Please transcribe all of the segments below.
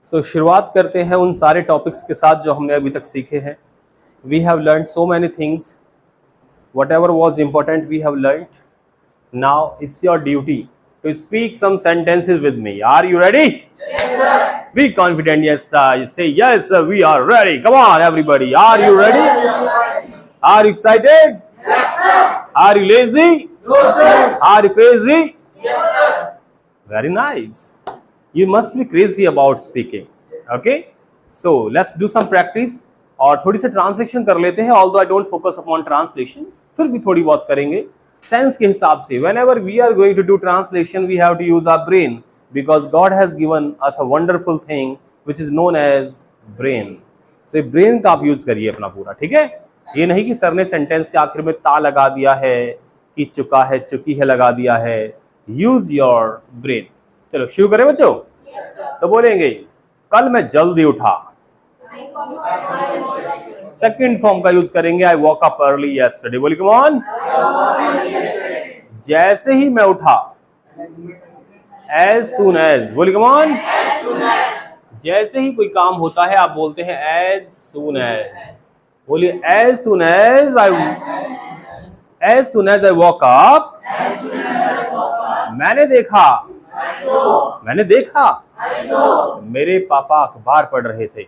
शुरुआत करते हैं उन सारे टॉपिक्स के साथ जो हमने अभी तक सीखे हैं। We have learn so many things, whatever was important we have learn. Now it's your duty to speak some sentences with me. Are you ready? Be confident. Yes sir. You say yes sir, we are ready. Come on everybody. Are you ready? Are you excited? Yes sir. Are you lazy? No sir. Are you crazy? Yes sir. Very nice. You must be crazy about speaking. Okay? So let's do some practice. और थोड़ी see translation कर लेते हैं। Although I don't focus upon translation, फिर भी थोड़ी बहुत करेंगे सेंस के हिसाब से। Whenever we are going to do translation, we have to use our brain, because God has given us a wonderful thing which is known as brain. So ये brain का आप यूज करिए अपना पूरा, ठीक है? ये नहीं कि सर ने सेंटेंस के आखिर में ता लगा दिया है कि चुका है चुकी है लगा दिया है। Use your brain. चलो शुरू करें बच्चों। तो बोलेंगे कल मैं जल्दी उठा। सेकंड फॉर्म का यूज करेंगे I walk up early yesterday. बोलिए कम ऑन। जैसे ही मैं उठा, as soon as। बोलिए कम ऑन। जैसे ही कोई काम होता है आप बोलते हैं as soon as। बोलिए as soon as I woke up। मैंने देखा मेरे पापा अखबार पढ़ रहे थे।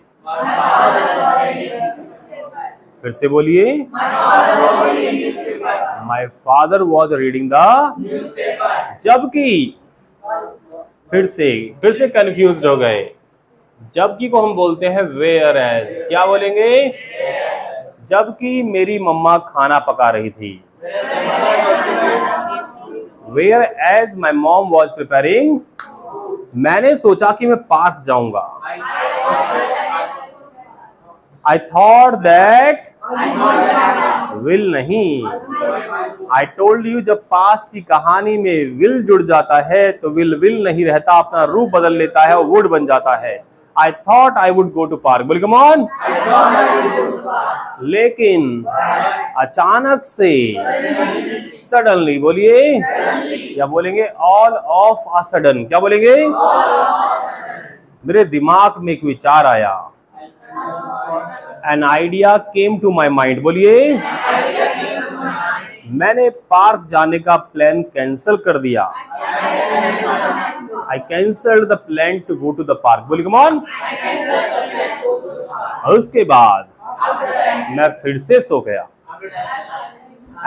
फिर से बोलिए my father was reading the newspaper. जबकि फिर से कंफ्यूज हो गए। जबकि को हम बोलते हैं वेयर एज। क्या बोलेंगे? जबकि मेरी मम्मा खाना पका रही थी। Whereas my mom was preparing. मैंने सोचा कि मैं पार्क जाऊंगा। आई थॉट दैट विल नहीं। आई टोल्ड यू जब पास्ट की कहानी में विल जुड़ जाता है तो विल नहीं रहता, अपना रूप बदल लेता है और वुड बन जाता है। I thought I would go to park. बोलिए कम ऑन। लेकिन अचानक से, सडनली। बोलिए या बोलेंगे ऑल ऑफ अ सडन। क्या बोलेंगे? मेरे दिमाग में एक विचार आया। An idea came to my mind. बोलिए मैंने पार्क जाने का प्लान कैंसिल कर दिया। I cancelled the plan to go to the park। बोलिए come on। और उसके बाद मैं फिर से सो गया।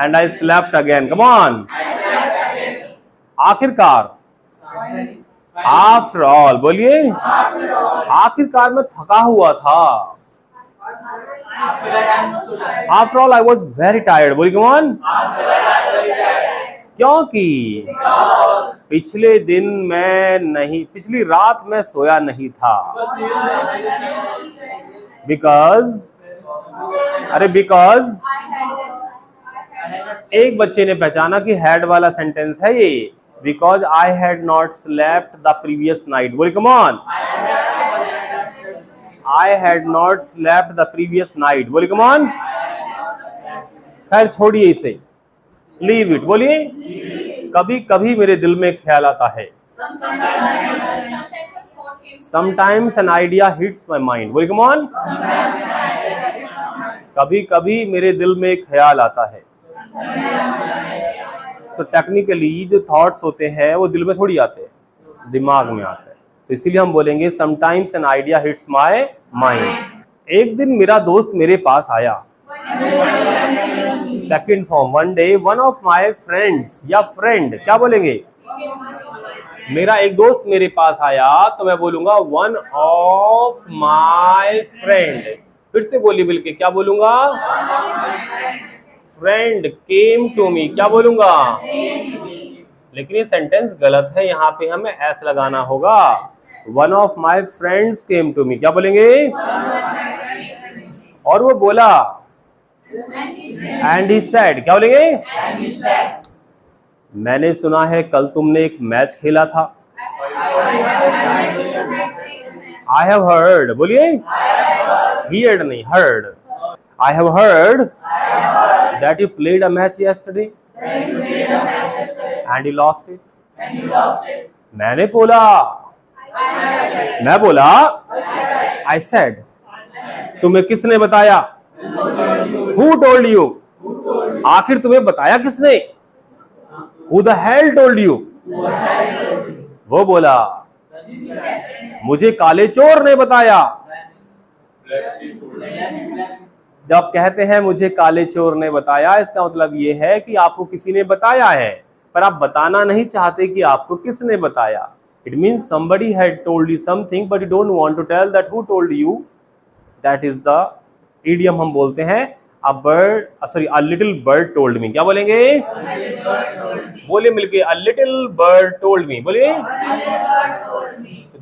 And I slept again। come on। आखिरकार, आफ्टर ऑल। बोलिए आखिरकार मैं थका हुआ था। After all I was very tired. बोलिए come on। क्योंकि पिछली रात मैं सोया नहीं था। बिकॉज एक बच्चे ने पहचाना कि हैड वाला सेंटेंस है ये। Because I had not slept the previous night. बोलिए come on. I had not slept the previous night. बोलिए कम ऑन। खैर छोड़िए इसे, लीव इट। बोलिए कभी कभी मेरे दिल में ख्याल आता है। Sometimes an idea hits my mind. बोलिए कम ऑन। कभी कभी मेरे दिल में एक ख्याल आता है। सो टेक्निकली जो थॉट्स होते हैं वो दिल में थोड़ी आते हैं, दिमाग में आते हैं। तो इसीलिए हम बोलेंगे sometimes an idea hits my mind. एक दिन मेरा दोस्त मेरे पास आया। Second form one day one of my friends या फ्रेंड। क्या बोलेंगे? मेरा एक दोस्त मेरे पास आया तो मैं बोलूंगा वन ऑफ माई फ्रेंड। फिर से बोलिए बिल्कुल। क्या बोलूंगा? Friend came to me. क्या बोलूंगा? लेकिन ये सेंटेंस गलत है, यहाँ पे हमें एस लगाना होगा। One of my friends came to me. क्या बोलेंगे? और वो बोला एंड ही सेड। क्या बोलेंगे? मैंने सुना है कल तुमने एक मैच खेला था। I have heard. बोलिए हियर्ड नहीं, heard. I have heard that you played a match yesterday and you lost it. मैंने बोला मैं बोला I said. तुम्हें किसने बताया? Who told you? आखिर तुम्हें बताया किसने? Who the hell told you? वो बोला मुझे काले चोर ने बताया। जब कहते हैं मुझे काले चोर ने बताया, इसका मतलब ये है कि आपको किसी ने बताया है, पर आप बताना नहीं चाहते कि आपको किसने बताया। It means somebody had told you something, but you don't want to tell that who told you. That is the idiom हम बोलते हैं a little bird told me। क्या बोलेंगे? बोले मिलके a little bird told me। बोलिए।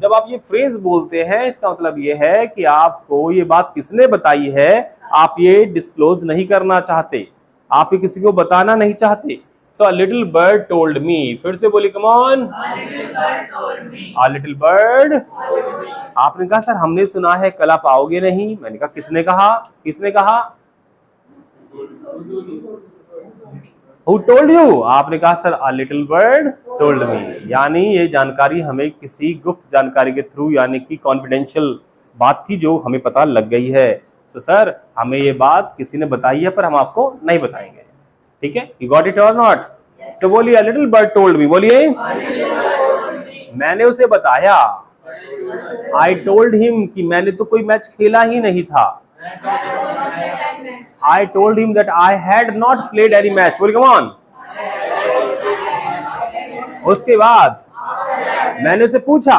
जब आप ये फ्रेज बोलते हैं, इसका मतलब ये है कि आपको ये बात किसने बताई है, आप ये डिस्क्लोज नहीं करना चाहते, आप ये किसी को बताना नहीं चाहते। So a little bird told me। फिर से बोली, come on। A little bird। आपने कहा सर हमने सुना है कल आप आओगे नहीं। मैंने कहा किसने कहा? किसने कहा? Who told you? आपने कहा sir a little bird told me। यानी ये जानकारी हमें किसी गुप्त जानकारी के थ्रू, यानी कि कॉन्फिडेंशियल बात थी जो हमें पता लग गई है। So सर हमें ये बात किसी ने बताई है पर हम आपको नहीं बताएंगे। ठीक है? You got it or not? So बोलिए a little bird told me। बोलिए। मैंने उसे बताया। I told him कि मैंने तो कोई मैच खेला ही नहीं था। I told him that I had not played any match। बोलिए come on। उसके बाद मैंने उसे पूछा।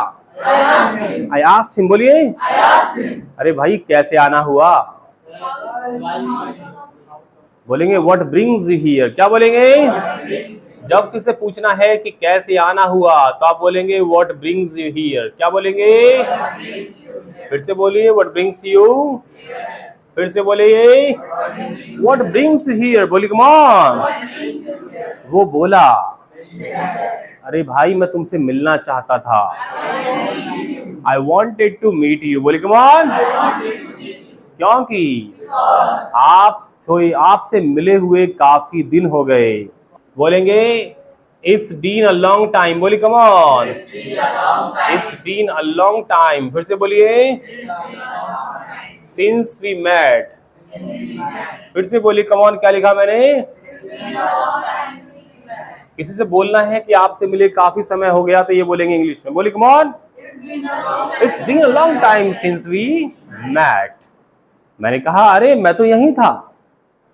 I asked him। बोलिए। अरे भाई कैसे आना हुआ? बोलेंगे what brings you here। क्या बोलेंगे? जब किसे पूछना है कि कैसे आना हुआ तो आप बोलेंगे what brings you here। क्या बोलेंगे? फिर से बोलिए what brings you। फिर से बोलिए what brings you here। बोलिए come on। वो बोला अरे भाई मैं तुमसे मिलना चाहता था। I wanted to meet you। बोलिए come on। क्योंकि आपसे मिले हुए काफी दिन हो गए। बोलेंगे It's been a long time। बोलिए come on। It's been a long time। फिर से बोलिए Since we met। फिर से बोलिए come on। क्या लिखा मैंने? किसी से बोलना है कि आपसे मिले काफी समय हो गया तो ये बोलेंगे इंग्लिश में। बोलिए come on। It's been a long time since we met। मैंने कहा अरे मैं तो यहीं था।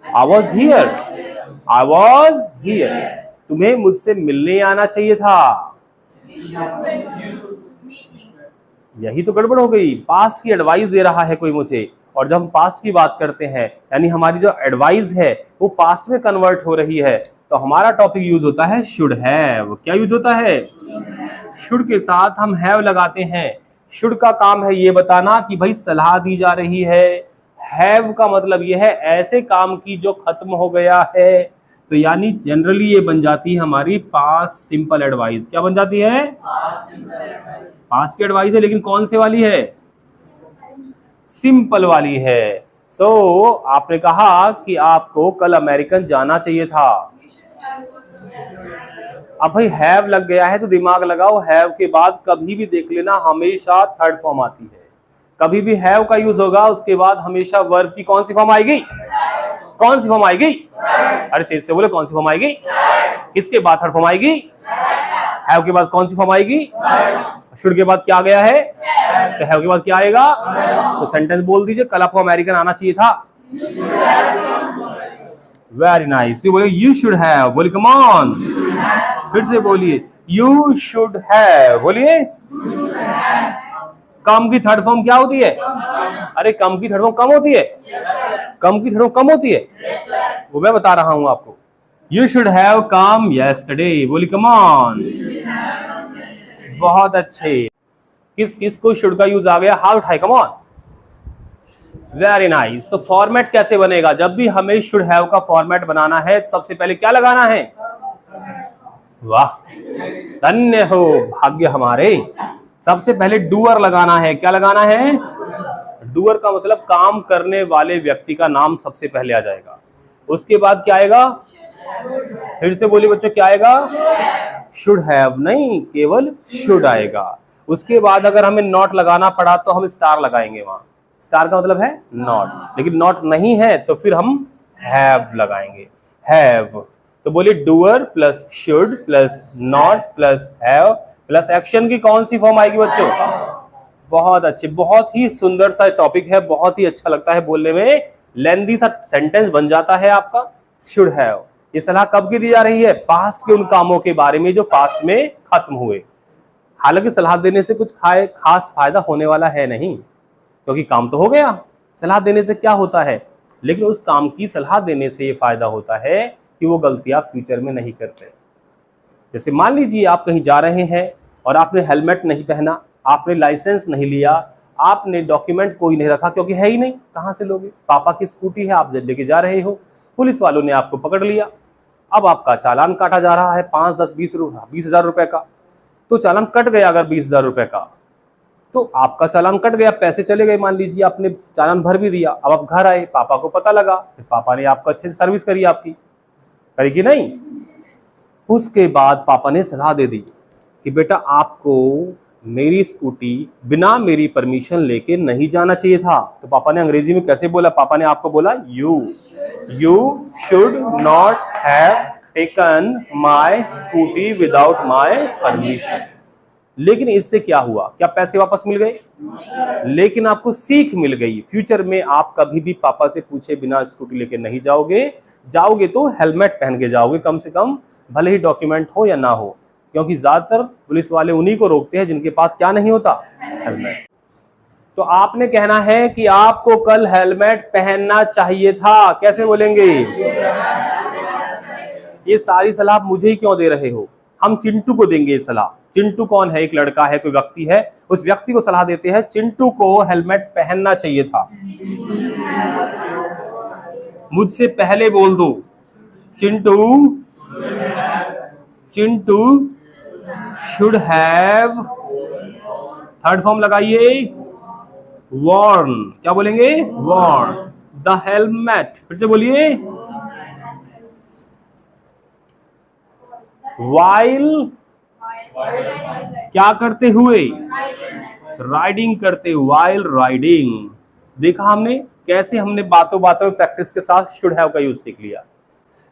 I was here। I was here। तुम्हें मुझसे मिलने आना चाहिए था। यही तो गड़बड़ हो गई। पास्ट की एडवाइस दे रहा है कोई मुझे, और जब हम पास्ट की बात करते हैं यानी हमारी जो एडवाइस है वो पास्ट में कन्वर्ट हो रही है, तो हमारा टॉपिक यूज होता है शुड हैव। क्या यूज होता है? शुड के साथ हम हैव लगाते हैं। शुड का काम है ये बताना कि भाई सलाह दी जा रही है। हैव का मतलब ये है ऐसे काम की जो खत्म हो गया है। तो यानी जनरली ये बन जाती है हमारी पास्ट सिंपल एडवाइस। क्या बन जाती है? पास्ट की एडवाइस है, लेकिन कौन से वाली है? सिंपल वाली है। सो आपने कहा कि आपको कल अमेरिकन जाना चाहिए था। अब भाई हैव लग गया है तो दिमाग लगाओ, हैव के बाद कभी भी देख लेना हमेशा थर्ड फॉर्म आती है। कभी भी हैव का यूज होगा उसके बाद हमेशा वर्ब की कौन सी फॉर्म आएगी? कौन सी फॉर्म आएगी? अरे तेज से बोले कौन सी फॉर्म आएगी? किसके बाद थर्ड फॉर्म आएगी? हैव के बाद कौन सी फॉर्म आएगी? शुड के बाद क्या आ गया है? तो हैव के बाद क्या आएगा? तो सेंटेंस बोल दीजिए कल आपको अमेरिकन आना चाहिए था। Very nice. यू बोलिए यू शुड हैव। बोलिए कम ऑन। फिर से बोलिए यू शुड हैव। बोलिए कम की थर्ड फॉर्म क्या होती है? अरे कम की थर्ड फॉर्म कम होती है। कम की थर्ड फॉर्म कम होती है, वो मैं बता रहा हूं आपको। You should have come yesterday. बोलिए कम ऑन। बहुत अच्छे। किस किस को शुड का यूज आ गया? हाथ उठाए, कम ऑन। Very nice. तो फॉर्मेट कैसे बनेगा? जब भी हमें शुड हैव का फॉर्मेट बनाना है तो सबसे पहले क्या लगाना है? वाह धन्य हो भाग्य हमारे। सबसे पहले डूअर लगाना है। क्या लगाना है? डूअर का मतलब काम करने वाले व्यक्ति का नाम सबसे पहले आ जाएगा। उसके बाद क्या आएगा? फिर से बोलिए बच्चों क्या आएगा? शुड हैव नहीं, केवल शुड आएगा। उसके बाद अगर हमें नॉट लगाना पड़ा तो हम स्टार लगाएंगे वहां। स्टार का मतलब है नॉट, लेकिन नॉट नहीं है तो फिर हम हैव लगाएंगे। हैव, तो बोलिए doer plus should plus not plus have plus action की कौन सी फॉर्म आएगी बच्चों? बहुत अच्छे, बहुत ही सुंदर सा टॉपिक है, बहुत ही अच्छा लगता है बोलने में, लेंदी सा सेंटेंस बन जाता है आपका। शुड हैव, ये सलाह कब की दी जा रही है? पास्ट के उन कामों के बारे में जो पास्ट में खत्म हुए। हालांकि सलाह देने से कुछ खास फायदा होने वाला है नहीं, क्योंकि काम तो हो गया। सलाह देने से क्या होता है? लेकिन उस काम की सलाह देने से ये फायदा होता है कि वो गलतियां फ्यूचर में नहीं करते। जैसे मान लीजिए आप कहीं जा रहे हैं और आपने हेलमेट नहीं पहना, आपने लाइसेंस नहीं लिया, आपने डॉक्यूमेंट कोई नहीं रखा, क्योंकि है ही नहीं, कहां से लोगे? पापा की स्कूटी है, आप लेके जा रहे हो, पुलिस वालों ने आपको पकड़ लिया, अब आपका चालान काटा जा रहा है 5, 10, 20 हजार रुपए का। तो चालान कट गया अगर 20,000 रुपए का, तो आपका चालान कट गया, पैसे चले गए, मान लीजिए आपने चालान भर भी दिया। अब आप घर आए, पापा को पता लगा, फिर पापा ने आपको अच्छे से सर्विस करी, आपकी करी कि नहीं? उसके बाद पापा ने सलाह दे दी कि बेटा आपको मेरी स्कूटी बिना मेरी परमिशन लेके नहीं जाना चाहिए था। तो पापा ने अंग्रेजी में कैसे बोला? पापा ने आपको बोला you should not have taken my scooty without my permission. लेकिन इससे क्या हुआ? क्या पैसे वापस मिल गए? लेकिन आपको सीख मिल गई। फ्यूचर में आप कभी भी पापा से पूछे बिना स्कूटी लेके नहीं जाओगे तो हेलमेट पहन के जाओगे कम से कम, भले ही डॉक्यूमेंट हो या ना हो, क्योंकि ज्यादातर पुलिस वाले उन्हीं को रोकते हैं जिनके पास क्या नहीं होता? हेलमेट। तो आपने कहना है कि आपको कल हेलमेट पहनना चाहिए था। कैसे बोलेंगे? ये सारी सलाह आप मुझे ही क्यों दे रहे हो? हम चिंटू को देंगे ये सलाह। चिंटू कौन है? एक लड़का है, कोई व्यक्ति है, उस व्यक्ति को सलाह देते हैं चिंटू को हेलमेट पहनना चाहिए था। मुझसे पहले बोल दो, Chintu should have, third form लगाइए, वॉर्न। क्या बोलेंगे? Worn the helmet. फिर से बोलिए, वाइल क्या करते हुए? राइडिंग करते, वाइल राइडिंग। देखा हमने कैसे हमने बातों बातों में प्रैक्टिस के साथ शुड हैव का यूज सीख लिया।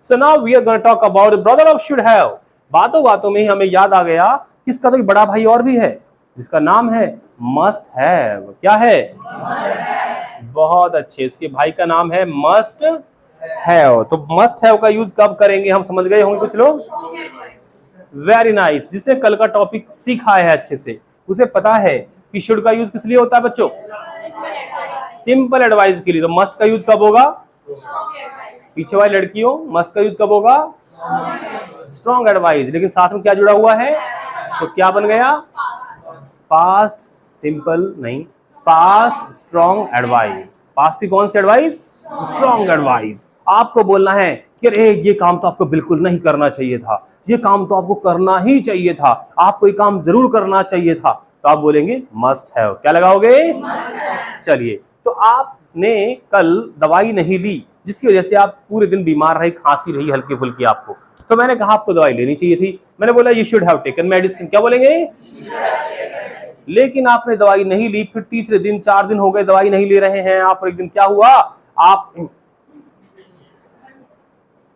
So now we are going to talk about the brother of should have. बातों बातों में ही हमें याद आ गया कि इसका तो एक बड़ा भाई और भी है जिसका नाम है मस्ट हैव। क्या है? बहुत अच्छे, इसके भाई का नाम है मस्ट हैव। तो मस्ट हैव का यूज कब करेंगे हम समझ गए होंगे कुछ लोग? Very nice. जिसने कल का टॉपिक सीखा है अच्छे से, उसे पता है कि शुड का यूज किस लिए होता है बच्चों? सिंपल एडवाइस के लिए। तो मस्ट का यूज कब होगा? पीछे वाली लड़कियों, मस्ट का यूज कब होगा? Strong advice. लेकिन साथ में क्या जुड़ा हुआ है? तो क्या बन गया? पास्ट सिंपल नहीं, पास्ट स्ट्रॉन्ग एडवाइस। पास्ट की कौन सी एडवाइस? Strong advice. आपको बोलना है कि अरे ये काम तो आपको बिल्कुल नहीं करना चाहिए था, ये काम तो आपको करना ही चाहिए था, आपको ये काम जरूर करना चाहिए था, तो आप बोलेंगे मस्ट हैव। क्या लगाओगे? चलिए, तो आपने कल दवाई नहीं ली जिसकी वजह से आप पूरे दिन बीमार रहे, खांसी रही हल्की फुल्की आपको, तो मैंने कहा आपको दवाई लेनी चाहिए थी। मैंने बोला you should have taken medicine. क्या बोलेंगे? लेकिन आपने दवाई नहीं ली, फिर तीसरे दिन 4 दिन हो गए दवाई नहीं ले रहे हैं आप, और एक दिन क्या हुआ? आप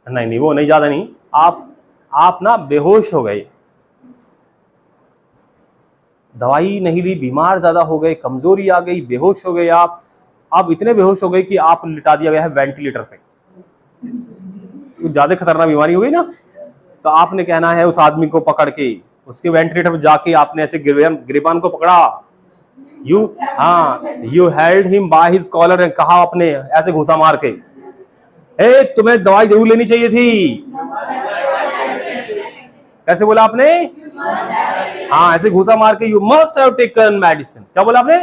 नहीं वो नहीं, ज्यादा नहीं, आप ना बेहोश हो गए, दवाई नहीं ली, बीमार ज्यादा हो गए, कमजोरी आ गई, बेहोश हो गए आप। अब इतने बेहोश हो गए कि आप लिटा दिया गया है वेंटिलेटर पे। ज्यादा खतरनाक बीमारी हो गई ना, तो आपने कहना है उस आदमी को पकड़ के उसके वेंटिलेटर पे जाके आपने ऐसे गिरबान को पकड़ा, you held him by his collar and कहा आपने ऐसे घुसा मार के, ए तुम्हें दवाई जरूर लेनी चाहिए थी। कैसे बोला आपने? हाँ, ऐसे घुसा मार के, you must have taken medicine. क्या बोला आपने?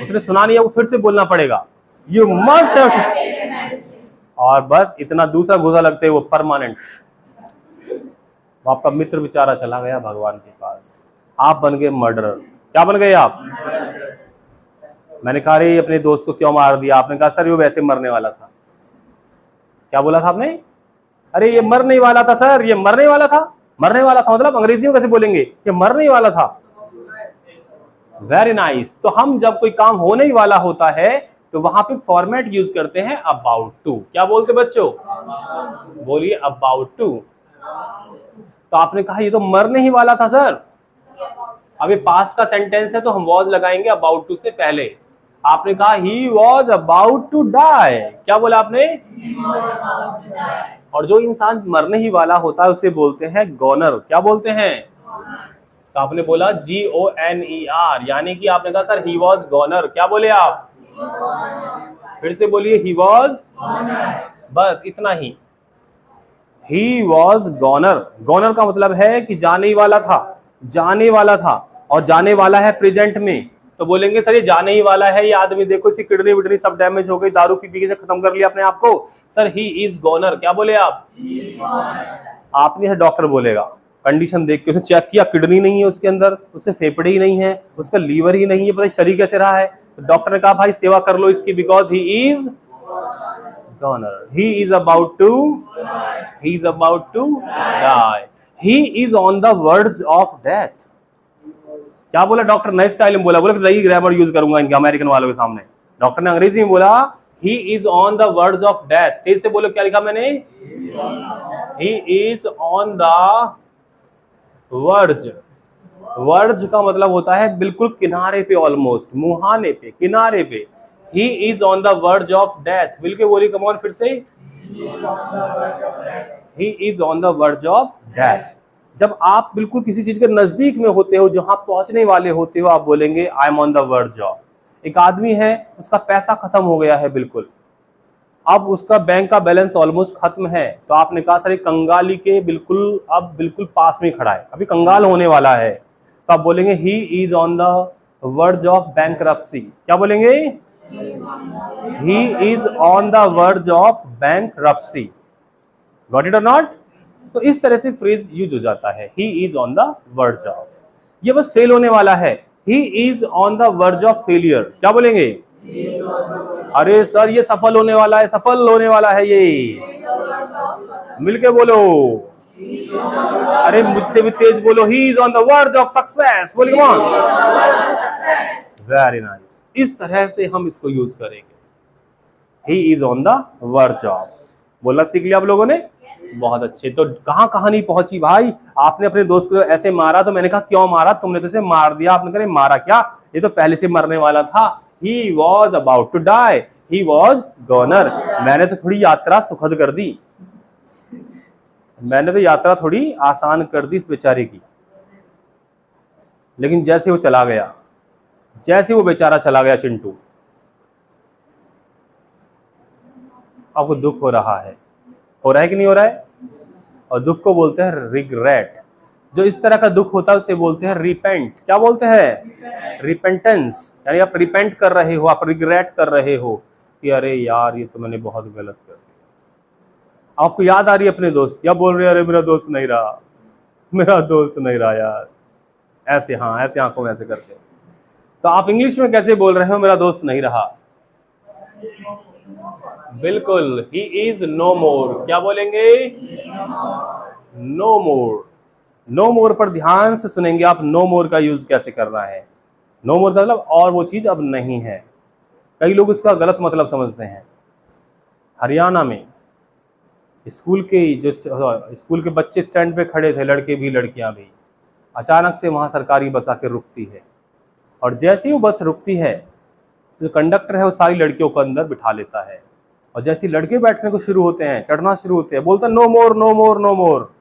उसने सुना नहीं है, वो फिर से बोलना पड़ेगा, you must have taken medicine. और बस इतना दूसरा घुसा लगते वो परमानेंट। आपका मित्र बेचारा चला गया भगवान के पास, आप बन गए मर्डरर। क्या बन गए आप? मैंने कहा अरे अपने दोस्त को क्यों मार दिया? आपने कहा सर वो वैसे मरने वाला था। क्या बोला था आपने? अरे ये मरने वाला था सर, ये मरने वाला था। मरने वाला था मतलब अंग्रेजी में कैसे बोलेंगे? ये मरने वाला था। Very nice. तो हम जब कोई काम होने ही वाला होता है तो वहां पे फॉर्मेट यूज करते हैं अबाउट टू। क्या बोलते बच्चों? बोलिए अबाउट टू। तो आपने कहा ये तो मरने ही वाला था सर। अब ये पास्ट का सेंटेंस है तो हम वॉज लगाएंगे अबाउट टू से पहले। आपने कहा he was about to die. क्या बोला आपने? और जो इंसान मरने ही वाला होता है उसे बोलते हैं गॉनर। क्या बोलते हैं? तो आपने बोला GONER, यानी कि आपने कहा सर ही वॉज गॉनर। क्या बोले आप? फिर से बोलिए ही वॉज। बस इतना ही, ही वॉज गॉनर। गॉनर का मतलब है कि जाने ही वाला था, जाने वाला था। और जाने वाला है प्रेजेंट में, तो बोलेंगे सर ये जाने ही वाला है, ये आदमी देखो इसकी किडनी विडनी सब डैमेज हो गई, दारू पी पी के खत्म कर लिया अपने आप को। Sir he is goner. क्या बोले आप? आपने डॉक्टर बोलेगा, कंडीशन देख के उसे चेक किया, किडनी नहीं है उसके अंदर, उसके फेफड़े ही नहीं है, उसका लीवर ही नहीं है, पता नहीं चली कैसे रहा है। तो डॉक्टर ने कहा भाई सेवा कर लो इसकी, because he is goner. He is about to die. He is on the words of death. क्या बोला डॉक्टर? नए स्टाइल में बोला, नई ग्रामर यूज करूंगा इनके अमेरिकन वालों के सामने। डॉक्टर ने अंग्रेजी में बोला he is on the words of death. तेज से बोलो, क्या लिखा मैंने? He is on the verge. Verge का मतलब होता है बिल्कुल किनारे पे, ऑलमोस्ट मुहाने पे, किनारे पे। ही is on the verge of death. बिल्कुल बोलिए, कम ऑन फिर से। ही is on the verge of death. जब आप बिल्कुल किसी चीज के नजदीक में होते हो, जहां पहुंचने वाले होते हो, आप बोलेंगे I am on the verge of. एक आदमी है, उसका पैसा खत्म हो गया है बिल्कुल, अब उसका बैंक का बैलेंस ऑलमोस्ट खत्म है, तो आपने कहा सर कंगाली के बिल्कुल अब बिल्कुल पास में खड़ा है, अभी कंगाल होने वाला है, तो आप बोलेंगे ही is on the verge of bankruptcy. क्या बोलेंगे? ही is on the verge of bankruptcy. Got it और नॉट? तो इस तरह से फ्रेज यूज हो जाता है, ही is on the verge of. ये बस फेल होने वाला है, ही is on the verge of failure. क्या बोलेंगे? अरे सर ये सफल होने वाला है, सफल होने वाला है, ये मिलके बोलो। अरे मुझसे भी तेज बोलो, ही is on the verge of success. बोलिए कौन? Very nice. इस तरह से हम इसको यूज करेंगे, ही is on the verge of. बोलना सीख लिया आप लोगों ने? बहुत अच्छे। तो कहां कहानी पहुंची भाई? आपने अपने दोस्त को ऐसे मारा, तो मैंने कहा क्यों मारा? तुमने तो इसे मार दिया। आपने कहा मारा क्या, ये तो पहले से मरने वाला था। He was about to die. He was goner. मैंने तो थोड़ी यात्रा सुखद कर दी, मैंने तो यात्रा थोड़ी आसान कर दी इस बेचारे की। लेकिन जैसे वो चला गया, जैसे वो बेचारा चला गया चिंटू, आपको दुख हो रहा है कि नहीं हो रहा है? और दुख को बोलते हैं रिग्रेट। जो इस तरह का दुख होता है उसे बोलते हैं रिपेंट। क्या बोलते हैं? रिपेंटेंस। यानी आप रिपेंट कर रहे हो, आप रिग्रेट कर रहे हो कि अरे यार ये तो मैंने बहुत गलत कर दिया। आपको याद आ रही है अपने दोस्त, क्या बोल रहे हैं? अरे मेरा दोस्त नहीं रहा, मेरा दोस्त नहीं रहा यार। ऐसे, हाँ ऐसे आंखों में ऐसे करके। तो आप इंग्लिश में कैसे बोल रहे हो मेरा दोस्त नहीं रहा? बिल्कुल, ही इज नो मोर। क्या बोलेंगे? No more. नो मोर पर ध्यान से सुनेंगे आप, नो मोर का यूज कैसे करना है। नो मोर का मतलब और वो चीज अब नहीं है। कई लोग इसका गलत मतलब समझते हैं। हरियाणा में स्कूल के बच्चे स्टैंड पे खड़े थे, लड़के भी लड़कियां भी। अचानक से वहां सरकारी बस आके रुकती है, और जैसे ही वो बस रुकती है तो कंडक्टर है वो सारी लड़कियों को अंदर बिठा लेता है, और जैसे लड़के बैठने को शुरू होते हैं, चढ़ना शुरू होते हैं, बोलता है no more no more no more,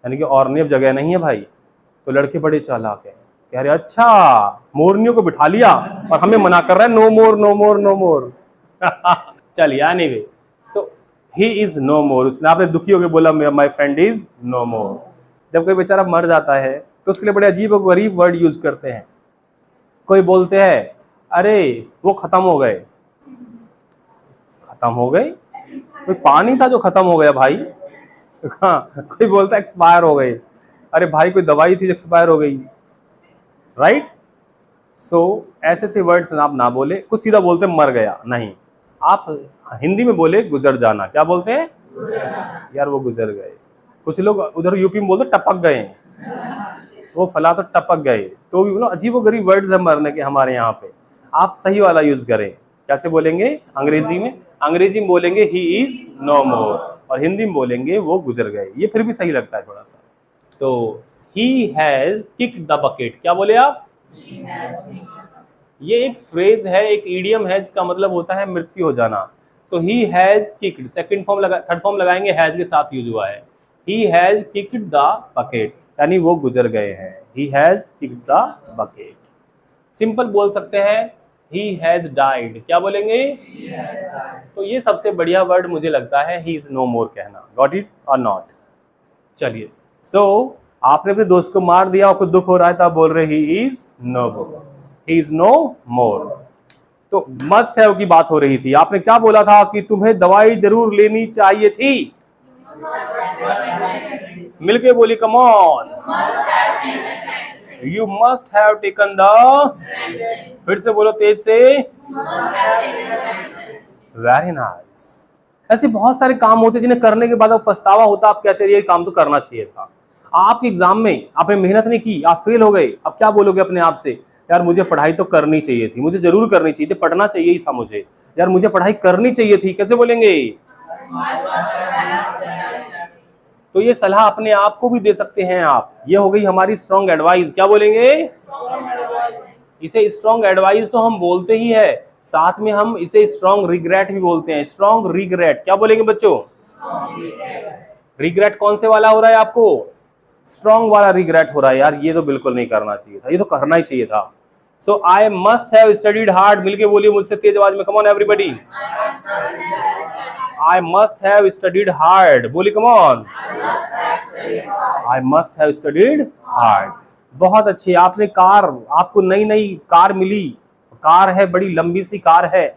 यानी कि और नहीं अब जगह नहीं है भाई। तो लड़के बड़े चालाक हैं, कह रहे अच्छा मोरनियों को बिठा लिया और हमें मना कर रहा है no more no more no more. चलिए anyway, so he is no more. उसने, आपने दुखी होकर बोला my friend is no more. जब कोई बेचारा मर जाता है तो उसके लिए बड़े अजीब और गरीब वर्ड यूज करते हैं। कोई बोलते हैं अरे वो खत्म हो गए। खत्म हो गए? कोई पानी था जो खत्म हो गया भाई? हाँ, कोई बोलता है एक्सपायर हो गए। अरे भाई कोई दवाई थी जो एक्सपायर हो गई, राइट? सो ऐसे से वर्ड्स आप ना बोले। कुछ सीधा बोलते मर गया, नहीं, आप हिंदी में बोले गुजर जाना। क्या बोलते हैं? यार वो गुजर गए। कुछ लोग उधर यूपी में बोलते टपक गए, वो फला तो टपक गए, तो भी बोलो अजीबोगरीब वर्ड्स है मरने के हमारे यहाँ पे। आप सही वाला यूज करें। कैसे बोलेंगे अंग्रेजी में? अंग्रेजी में बोलेंगे ही इज नो मोर, और हिंदी में बोलेंगे वो गुजर गए। ये फिर भी सही लगता है थोड़ा सा। तो ही हैज किक्ड द बकेट, क्या बोले आप? ये एक फ्रेज है, एक इडियम है, जिसका मतलब होता है मृत्यु हो जाना। So he has kicked, second form लगा, थर्ड फॉर्म लगाएंगे, हैज के साथ यूज हुआ है। He has kicked the bucket, यानी वो गुजर गए हैं। He has kicked the bucket. Simple बोल सकते हैं ही हैज डाइड, क्या बोलेंगे? तो ये सबसे बढ़िया वर्ड मुझे लगता है ही इज नो मोर कहना। गॉट इट और नॉट? चलिए, सो आपने अपने दोस्त को मार दिया, आपको दुख हो रहा है, तो आप बोल रहे he is no more, he is no more. तो मस्ट हैव की बात हो रही थी। आपने क्या बोला था कि तुम्हें दवाई जरूर लेनी चाहिए थी? मिलके बोली, come on. You must have taken the, फिर से बोलो तेज से। Very nice. ऐसे बहुत सारे काम होते जिन्हें करने के बाद अब पछतावा होता, आप कहते हैं ये काम तो करना चाहिए था। आपके एग्जाम में आपने मेहनत नहीं की, आप फेल हो गए, अब क्या बोलोगे अपने आप से? यार मुझे पढ़ाई तो करनी चाहिए थी, मुझे जरूर करनी चाहिए थी, पढ़ना चाहिए ही था मुझे, यार मुझे पढ़ाई करनी चाहिए थी। कैसे बोलेंगे? तो ये सलाह अपने आप को भी दे सकते हैं आप। ये हो गई हमारी स्ट्रॉन्ग एडवाइस। क्या बोलेंगे? इसे स्ट्रॉन्ग एडवाइस तो हम बोलते ही है, साथ में हम इसे स्ट्रॉन्ग रिग्रेट भी बोलते हैं। स्ट्रॉन्ग रिग्रेट, क्या बोलेंगे बच्चों? रिग्रेट कौन से वाला हो रहा है आपको? स्ट्रॉन्ग वाला रिग्रेट हो रहा है, यार ये तो बिल्कुल नहीं करना चाहिए था, ये तो करना ही चाहिए था। So I must have studied hard, मिलके बोलिए मुझसे तेज आवाज में, come on everybody. I must have studied hard, बोली come on. I must have studied hard. बहुत अच्छी। आपने कार, आपको नई नई कार मिली, कार है, बड़ी लंबी सी कार है,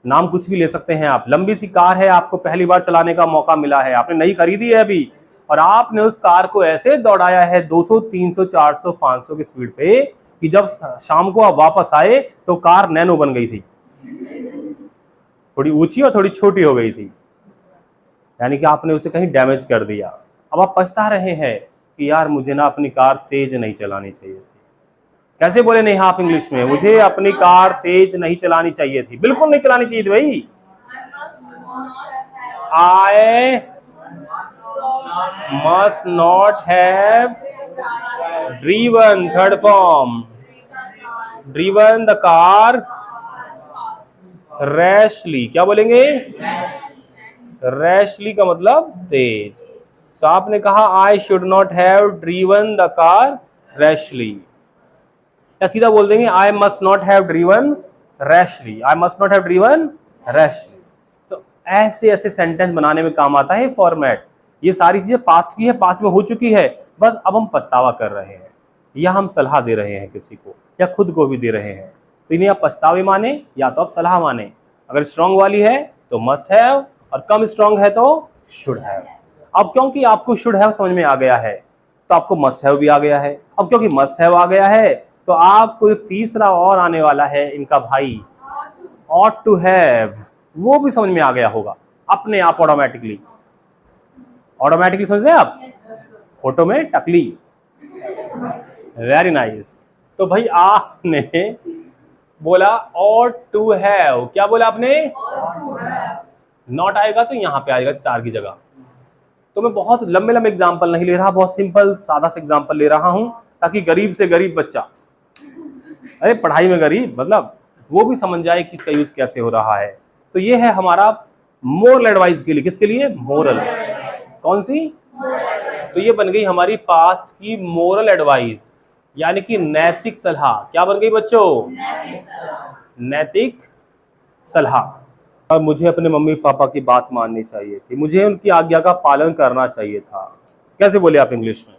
नाम कुछ भी ले सकते हैं आप, लंबी सी कार है, आपको पहली बार चलाने का मौका मिला है, आपने नई खरीदी है अभी, और आपने उस कार को ऐसे दौड़ाया है 200, 300, 400, 500 की स्पीड पे कि जब शाम को आप वापस आए तो कार नैनो बन गई थी, थोड़ी ऊंची और थोड़ी छोटी हो गई थी, यानी कि आपने उसे कहीं डैमेज कर दिया। अब आप पछता रहे हैं कि यार मुझे ना अपनी कार तेज नहीं चलानी चाहिए थी। कैसे बोले नहीं आप इंग्लिश में? मुझे अपनी कार तेज नहीं चलानी चाहिए थी, बिल्कुल नहीं चलानी चाहिए थी भाई। आई must not have driven, third form, driven the car rashly, क्या बोलेंगे? rashly का मतलब तेज। So आपने कहा I should not have driven the car rashly, या सीधा बोल देंगे I must not have driven rashly, I must not have driven rashly। तो ऐसे ऐसे सेंटेंस बनाने में काम आता है फॉर्मेट। ये सारी चीजें पास्ट की है, पास्ट में हो चुकी है, बस अब हम पछतावा कर रहे हैं, या हम सलाह दे रहे हैं किसी को, या खुद को भी दे रहे हैं। तो इन्हें आप पछतावे माने या तो आप सलाह माने। अगर स्ट्रॉन्ग वाली है तो मस्ट हैव, और कम स्ट्रॉन्ग है तो शुड हैव। अब क्योंकि आपको शुड हैव समझ में आ गया है तो आपको मस्ट हैव भी आ गया है। अब क्योंकि मस्ट हैव आ गया है तो आपको तीसरा और आने वाला है इनका भाई, ऑट टू हैव, वो भी समझ में आ गया होगा अपने आप ऑटोमेटिकली। ऑटोमेटिकली समझ रहे हैं आप? फोटो में टकली। Very nice. तो भाई आपने बोला ऑट टू हैव, क्या बोला आपने? नॉट आएगा तो यहां पे आएगा स्टार की जगह। तो मैं बहुत लंबे लंबे एग्जाम्पल नहीं ले रहा, बहुत सिंपल सादा सा एग्जाम्पल ले रहा हूं ताकि गरीब से गरीब बच्चा, अरे पढ़ाई में गरीब मतलब, वो भी समझ जाए कि इसका यूज कैसे हो रहा है। तो ये है हमारा मोरल एडवाइस के लिए। किसके लिए? मोरल। कौन सी? तो ये बन गई हमारी पास्ट की मोरल एडवाइस, यानी कि नैतिक सलाह। क्या बन गई बच्चों? नैतिक सलाह। और मुझे अपने मम्मी पापा की बात माननी चाहिए थी, मुझे उनकी आज्ञा का पालन करना चाहिए था। कैसे बोले आप इंग्लिश में?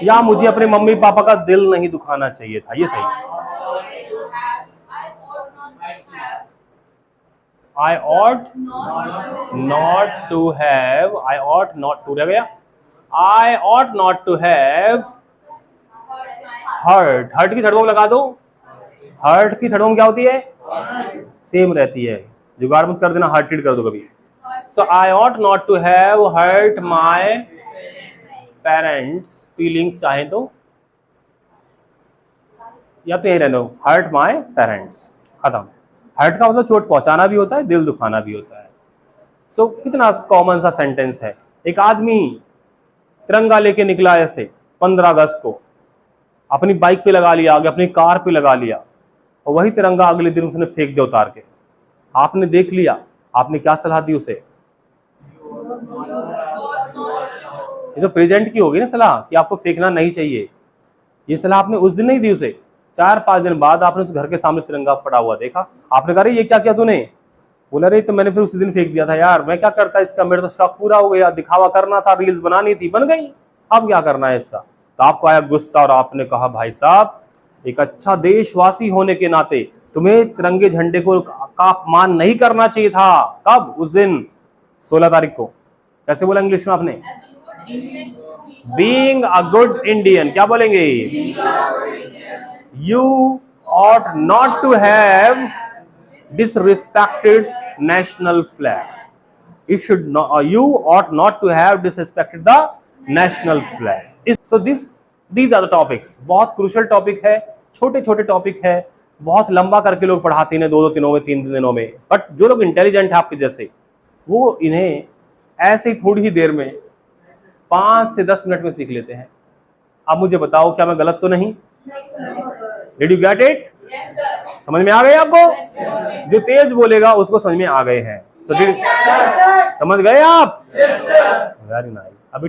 या मुझे अपने मम्मी पापा का दिल नहीं दुखाना चाहिए था। ये सही। I ought not to have, I ought not to, रह गया, I ought not to have hurt, hurt की थर्ड फॉर्म लगा दो। hurt की थर्ड फॉर्म क्या होती है? सेम रहती है, जुगाड़ मत कर देना, hurted कर दो कभी। So I ought not to have hurt my parents feelings चाहें तो, या तो यही रहने दो, हर्ट माय पेरेंट्स, खत्म। हर्ट का मतलब चोट पहुंचाना भी होता है, दिल दुखाना भी होता है। सो कितना कॉमन सा सेंटेंस है। एक आदमी तिरंगा लेके निकला ऐसे 15 अगस्त को, अपनी बाइक पे लगा लिया, आगे अपनी कार पे लगा लिया, और वही तिरंगा अगले दिन उसने फेंक दिया उतार के। आपने देख लिया, आपने क्या सलाह दी उसे? ये तो प्रेजेंट की होगी ना सलाह कि आपको फेंकना नहीं चाहिए। ये सलाह आपने उस दिन नहीं दी उसे, 4-5 दिन बाद आपने उस घर के सामने तिरंगा पड़ा हुआ देखा, आपने कहा ये क्या किया तूने? बोला रे तो मैंने फिर उसी दिन फेंक दिया था यार, मैं क्या करता इसका, मेरा तो शौक पूरा हो गया, दिखावा करना था, रील्स बनानी थी, बन गई, अब क्या करना है इसका। तो आपको आया गुस्सा और आपने कहा भाई साहब, एक अच्छा देशवासी होने के नाते तुम्हें तिरंगे झंडे को का अपमान नहीं करना चाहिए था। कब? उस दिन 16 तारीख को। कैसे बोला इंग्लिश में आपने? Being a good Indian. क्या बोलेंगे? You ought not to have disrespected national flag. It should not, you ought not to have disrespected the national flag. So these are the topics. बहुत क्रूशियल टॉपिक है, छोटे छोटे topic है, बहुत लंबा करके लोग पढ़ाते हैं 2-2 दिनों में, 3 दिनों में। बट जो लोग इंटेलिजेंट है आपके जैसे, वो इन्हें ऐसे ही थोड़ी ही देर में 5 से 10 मिनट में सीख लेते हैं। अब मुझे बताओ, क्या मैं गलत तो नहीं? Did you get it? Yes, sir. समझ में आ गए आपको? Yes, sir. जो तेज बोलेगा उसको समझ में आ गए हैं। So Yes, sir. समझ गए आप? Yes, sir. Very nice. अभी